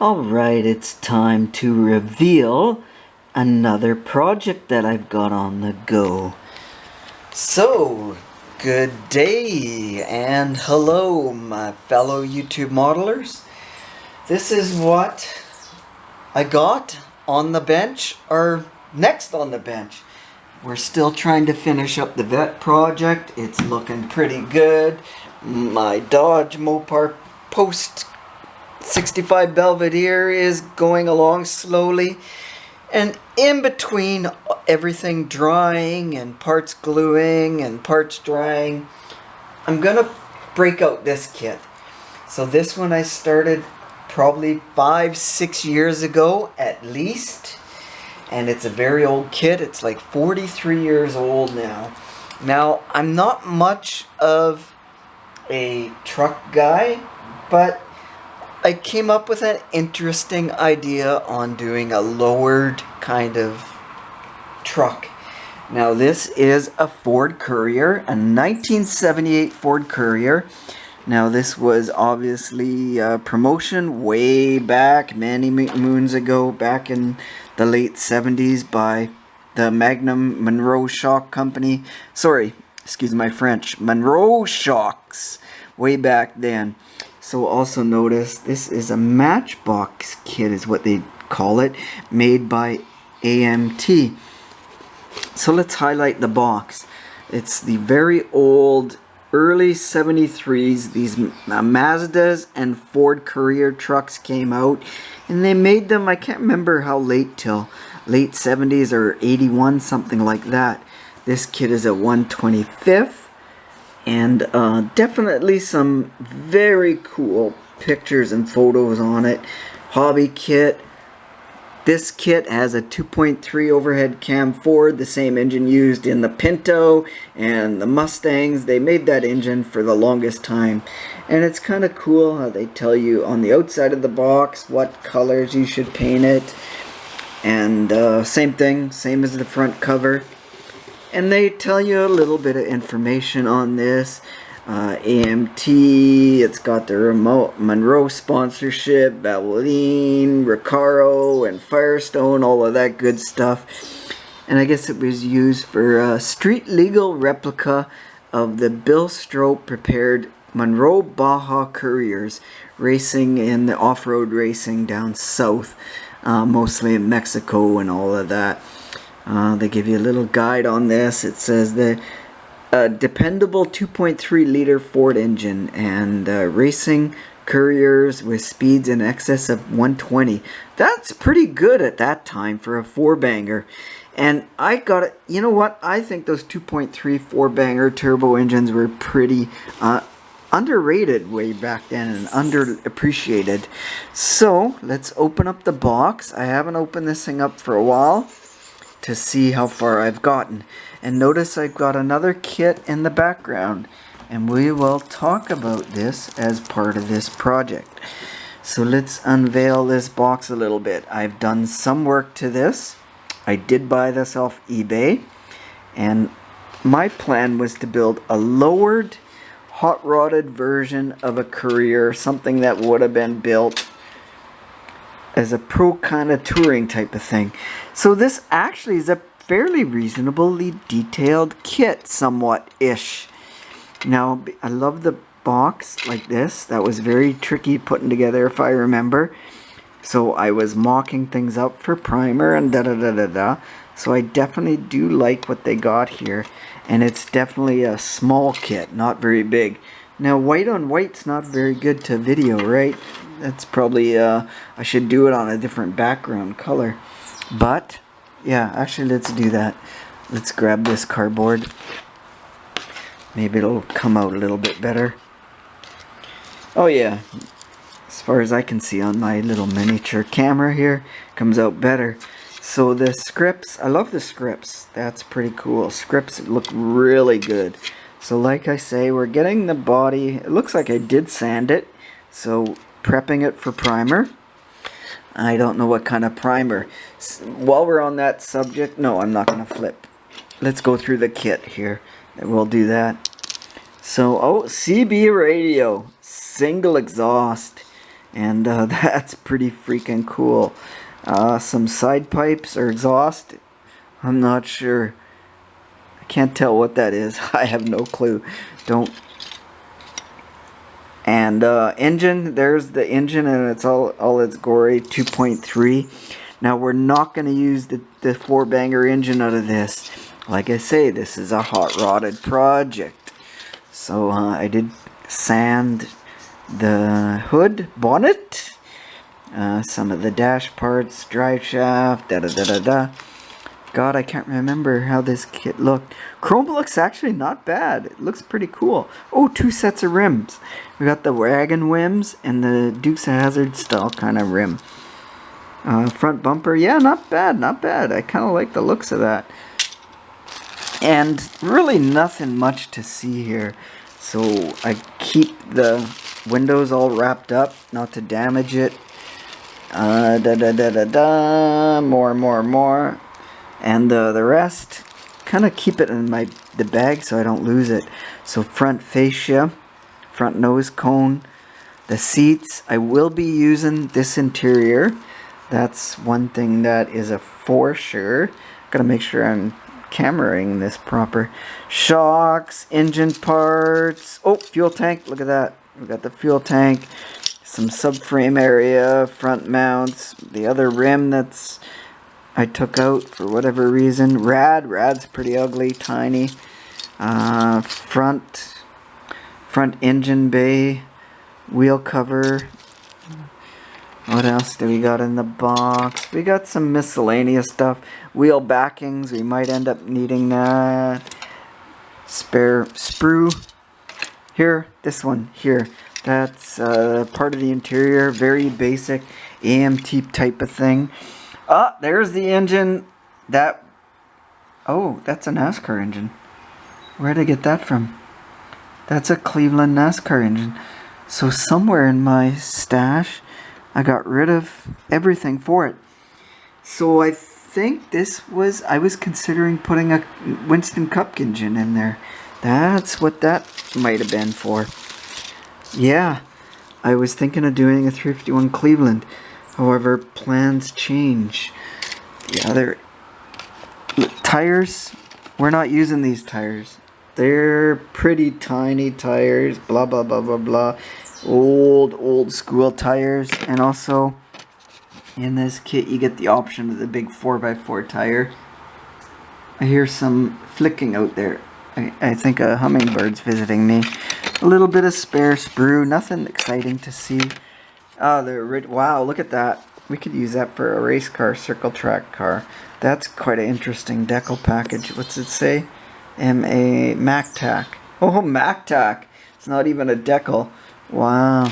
Alright, it's time to reveal another project that I've got on the go. So, good day and hello my fellow YouTube modelers. This is what I got on the bench, or next on the bench. We're still trying to finish up the vet project. It's looking pretty good. My Dodge Mopar Post 65 Belvedere is going along slowly, and in between everything drying and parts gluing and parts drying, I'm gonna break out this kit. So this one I started probably 5-6 years ago at least, and it's a very old kit. It's like 43 years old now. Now, I'm not much of a truck guy, but I came up with an interesting idea on doing a lowered kind of truck. Now this is a Ford Courier, a 1978 Ford Courier. Now this was obviously a promotion way back, many moons ago, back in the late 70s by the Magnum Monroe Shock Company. Sorry, excuse my French, Monroe Shocks, way back then. So also notice this is a matchbox kit is what they call it, made by AMT. So let's highlight the box. It's the very old early 73s. These Mazdas and Ford Courier trucks came out, and they made them, I can't remember how late, till late 70s or 81, something like that. This kit is a 125th. And definitely some very cool pictures and photos on it. Hobby kit. This kit has a 2.3 overhead cam Ford, the same engine used in the Pinto and the Mustangs. They made that engine for the longest time. And it's kind of cool how they tell you on the outside of the box what colors you should paint it. And same thing, same as the front cover. And they tell you a little bit of information on this. AMT, it's got the remote Monroe sponsorship, Valvoline, Recaro, and Firestone, all of that good stuff. And I guess it was used for a street legal replica of the Bill Strope prepared Monroe Baja Couriers, racing in the off-road racing down south, mostly in Mexico and all of that. They give you a little guide on this. It says the dependable 2.3 liter Ford engine and racing Couriers with speeds in excess of 120. That's pretty good at that time for a 4-banger. And I got it. You know what? I think those 2.3 4-banger turbo engines were pretty underrated way back then and underappreciated. So let's open up the box. I haven't opened this thing up for a while to see how far I've gotten. And notice I've got another kit in the background, and we will talk about this as part of this project. So let's unveil this box a little bit. I've done some work to this. I did buy this off eBay, and my plan was to build a lowered hot rodded version of a Courier, something that would have been built as a pro kind of touring type of thing. So this actually is a fairly reasonably detailed kit, somewhat-ish. Now, I love the box like this. That was very tricky putting together, if I remember. So I was mocking things up for primer and da-da-da-da-da. So I definitely do like what they got here. And it's definitely a small kit, not very big. Now, white on white's not very good to video, right? That's probably, I should do it on a different background color. But, yeah, actually let's do that. Let's grab this cardboard. Maybe it'll come out a little bit better. Oh yeah, as far as I can see on my little miniature camera here, comes out better. So the scripts, I love the scripts. That's pretty cool. Scripts look really good. So like I say, we're getting the body. It looks like I did sand it. So prepping it for primer. I don't know what kind of primer. While we're on that subject, no, I'm not going to flip. Let's go through the kit here. We'll do that. So, CB radio, single exhaust. and that's pretty freaking cool. Some side pipes or exhaust, I'm not sure. I can't tell what that is. I have no clue. Don't. And engine, there's the engine, and it's all its glory, 2.3. Now we're not going to use the 4-banger engine out of this. Like I say, this is a hot rodded project. So I did sand the hood, bonnet, some of the dash parts, drive shaft, da-da-da-da-da. God, I can't remember how this kit looked. Chrome looks actually not bad. It looks pretty cool. Oh, 2 sets of rims. We got the wagon rims and the Dukes of Hazzard style kind of rim. Front bumper, yeah, not bad, not bad. I kind of like the looks of that. And really nothing much to see here. So I keep the windows all wrapped up, not to damage it. More. And the rest, kind of keep it in the bag so I don't lose it. So front fascia, front nose cone, the seats. I will be using this interior. That's one thing that is a for sure. Gotta make sure I'm cameraing this proper. Shocks, engine parts. Oh, fuel tank. Look at that. We got the fuel tank. Some subframe area, front mounts. The other rim that's I took out for whatever reason. Rad's pretty ugly, tiny. Front engine bay, wheel cover. What else do we got in the box? We got some miscellaneous stuff. Wheel backings, we might end up needing that. Spare sprue. Here, this one here. That's part of the interior. Very basic AMT type of thing. There's the engine. Oh, that's a NASCAR engine. Where'd I get that from? That's a Cleveland NASCAR engine. So somewhere in my stash, I got rid of everything for it. So I think I was considering putting a Winston Cup engine in there. That's what that might have been for. Yeah, I was thinking of doing a 351 Cleveland. However, plans change. The other tires, we're not using these tires. They're pretty tiny tires, blah, blah, blah, blah, blah. Old school tires. And also, in this kit, you get the option of the big 4x4 tire. I hear some flicking out there. I think a hummingbird's visiting me. A little bit of spare sprue, nothing exciting to see. Wow, look at that. We could use that for a race car, circle track car. That's quite an interesting decal package. What's it say? MacTac. Oh, MacTac. It's not even a decal. Wow.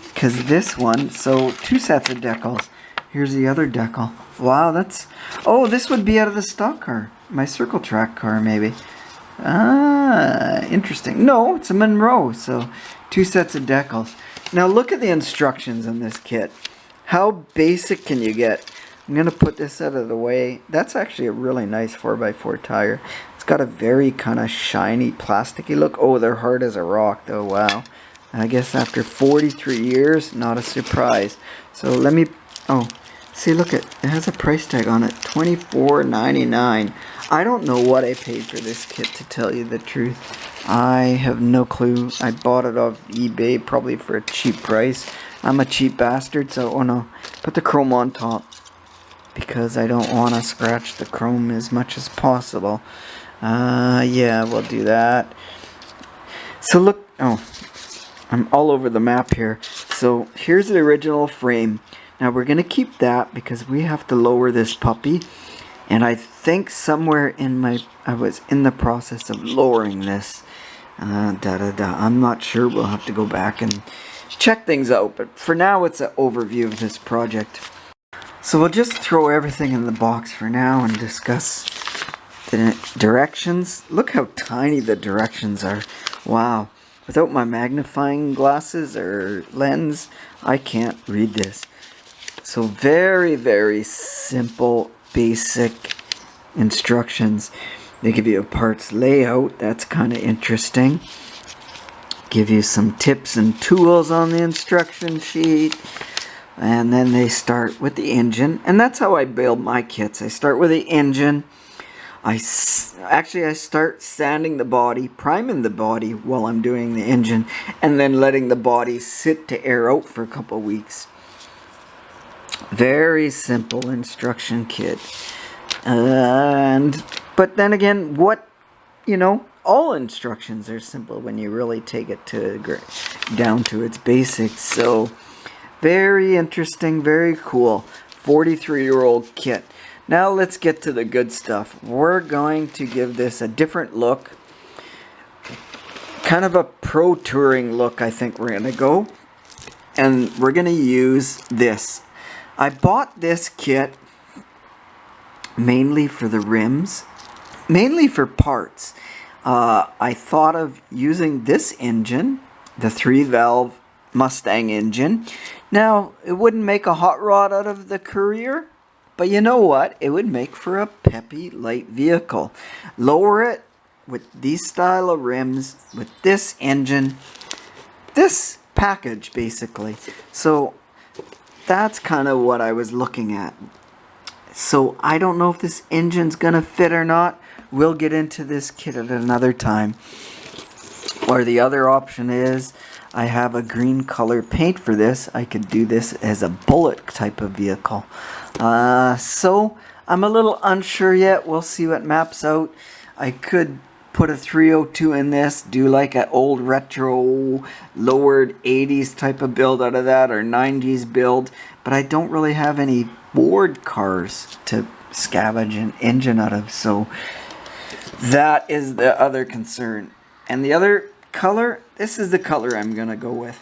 Because this one, so 2 sets of decals. Here's the other decal. Wow, that's... Oh, this would be out of the stock car. My circle track car, maybe. Interesting. No, it's a Monroe, so 2 sets of decals. Now look at the instructions in this kit. How basic can you get? I'm going to put this out of the way. That's actually a really nice 4x4 tire. It's got a very kind of shiny, plasticky look. Oh, they're hard as a rock though, wow. I guess after 43 years, not a surprise. So let me, see, look, it has a price tag on it, $24.99. I don't know what I paid for this kit, to tell you the truth. I have no clue. I bought it off eBay, probably for a cheap price. I'm a cheap bastard, so, oh no, put the chrome on top, because I don't want to scratch the chrome as much as possible. Yeah, we'll do that. So look, I'm all over the map here. So here's the original frame. Now we're going to keep that because we have to lower this puppy. And I think somewhere in I was in the process of lowering this. I'm not sure. We'll have to go back and check things out. But for now, it's an overview of this project. So we'll just throw everything in the box for now and discuss the directions. Look how tiny the directions are. Wow. Without my magnifying glasses or lens, I can't read this. So very, very simple, basic instructions. They give you a parts layout. That's kind of interesting. give you some tips and tools on the instruction sheet. And then they start with the engine, and that's how I build my kits. I start with the engine. I start sanding the body, priming the body while I'm doing the engine, and then letting the body sit to air out for a couple weeks. Very simple instruction kit. But then again, all instructions are simple when you really take it down to its basics. So very interesting, very cool. 43-year-old kit. Now let's get to the good stuff. We're going to give this a different look. Kind of a pro touring look, I think we're going to go. And we're going to use this. I bought this kit mainly for the rims. Mainly for parts. I thought of using this engine, the 3-valve Mustang engine. Now, it wouldn't make a hot rod out of the Courier, but you know what? It would make for a peppy, light vehicle. Lower it with these style of rims, with this engine, this package, basically. So, that's kind of what I was looking at. So, I don't know if this engine's going to fit or not. We'll get into this kit at another time. Or the other option is, I have a green color paint for this. I could do this as a bullet type of vehicle. So I'm a little unsure yet. We'll see what maps out. I could put a 302 in this, do like an old retro lowered 80s type of build out of that, or 90s build, but I don't really have any Ford cars to scavenge an engine out of, so that is the other concern. And the other color, this is the color I'm gonna go with.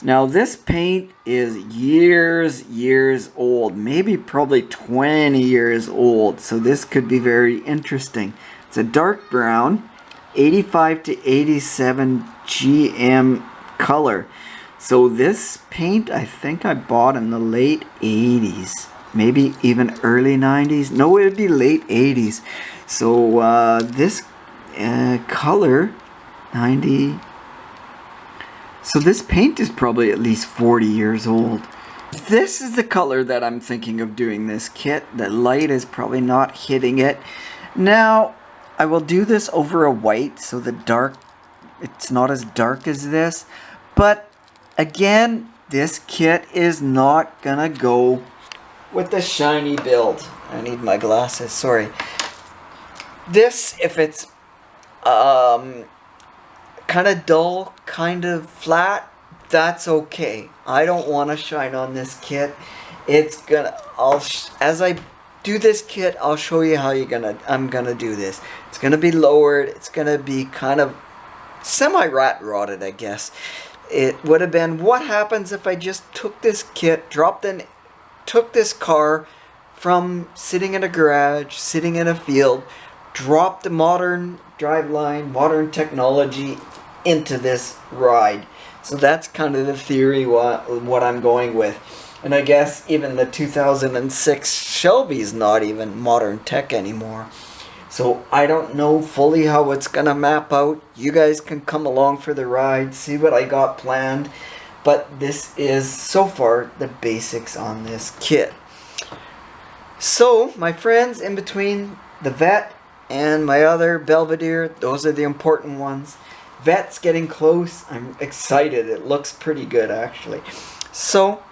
Now this paint is years old, maybe probably 20 years old, so this could be very interesting. It's a dark brown, 85 to 87 GM color. So this paint I think I bought in the late 80s, maybe even early 90s. No, it would be late 80s. So this color 90. So this paint is probably at least 40 years old. This is the color that I'm thinking of doing this kit. The light is probably not hitting it. Now, I will do this over a white, so it's not as dark as this. But again, this kit is not gonna go with the shiny build. I need my glasses, sorry. This, if it's kind of dull, kind of flat, that's okay. I don't want to shine on this kit. It's gonna, as I do this kit, I'll show you how I'm gonna do this. It's gonna be lowered. It's gonna be kind of semi-rat rotted, I guess. It would have been, what happens if I just took this kit, took this car from sitting in a garage, sitting in a field, dropped the modern driveline, modern technology into this ride. So that's kind of the theory what I'm going with. And I guess even the 2006 Shelby's not even modern tech anymore. So I don't know fully how it's gonna map out. You guys can come along for the ride, see what I got planned. But this is so far the basics on this kit. So my friends, in between the Vet and my other Belvedere, those are the important ones. Vet's getting close. I'm excited. It looks pretty good actually. So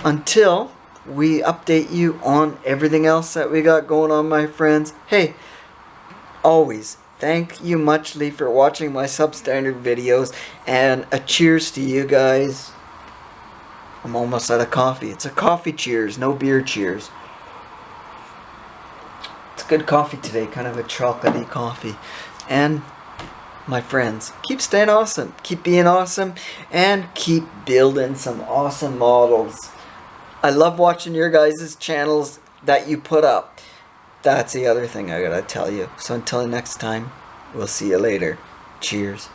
until we update you on everything else that we got going on, my friends, hey, always thank you muchly for watching my substandard videos, and a cheers to you guys. I'm almost out of coffee. It's a coffee cheers, no beer cheers. It's good coffee today, kind of a chocolatey coffee. And my friends, keep staying awesome, keep being awesome, and keep building some awesome models. I love watching your guys' channels that you put up. That's the other thing I gotta tell you. So until next time, we'll see you later. Cheers.